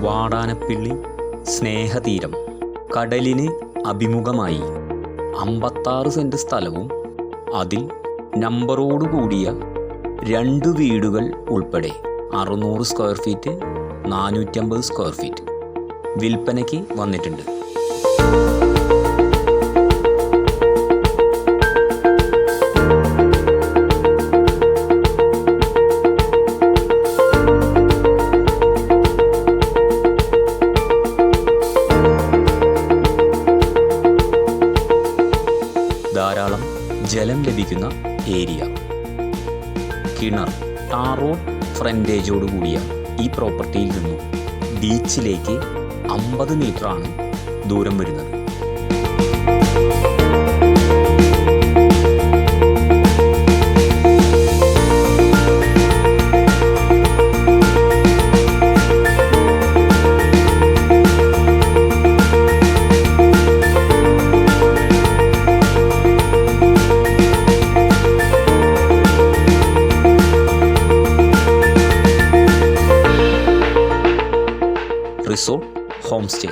വാടാനപ്പിള്ളി സ്നേഹതീരം കടലിന് അഭിമുഖമായി 56 സെൻറ് സ്ഥലവും അതിൽ നമ്പറോടുകൂടിയ 2 വീടുകൾ ഉൾപ്പെടെ 600 സ്ക്വയർ ഫീറ്റ് 450 സ്ക്വയർ ഫീറ്റ് വിൽപ്പനയ്ക്ക് വന്നിട്ടുണ്ട്. ധാരാളം ജലം ലഭിക്കുന്ന ഏരിയ, കിണർ, ടാർ റോഡ് ഫ്രണ്ടേജോടുകൂടിയ ഈ പ്രോപ്പർട്ടിയിൽ നിന്നും ബീച്ചിലേക്ക് 50 മീറ്ററാണ് ദൂരം വരുന്നത്. റിസോർട്ട്, ഹോം സ്റ്റേ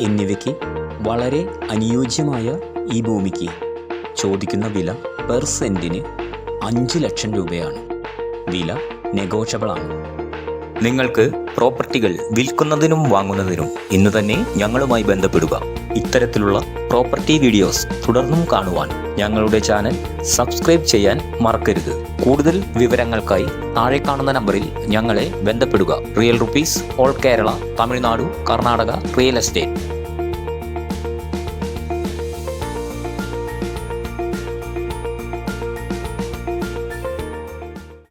എന്നിവയ്ക്ക് വളരെ അനുയോജ്യമായ ഈ ഭൂമിക്ക് ചോദിക്കുന്ന വില പെർ സെൻറ്റിന് 5 ലക്ഷം രൂപയാണ്. വില നെഗോഷ്യബിൾ ആണ്. നിങ്ങൾക്ക് പ്രോപ്പർട്ടികൾ വിൽക്കുന്നതിനും വാങ്ങുന്നതിനും ഇന്ന് തന്നെ ഞങ്ങളുമായി ബന്ധപ്പെടുക. ഇത്തരത്തിലുള്ള പ്രോപ്പർട്ടി വീഡിയോസ് തുടർന്നും കാണുവാൻ ഞങ്ങളുടെ ചാനൽ സബ്സ്ക്രൈബ് ചെയ്യാൻ മറക്കരുത്. കൂടുതൽ വിവരങ്ങൾക്കായി താഴെ കാണുന്ന നമ്പറിൽ ഞങ്ങളെ ബന്ധപ്പെടുക. Real rupees, all Kerala, Tamil Nadu, Karnataka real estate.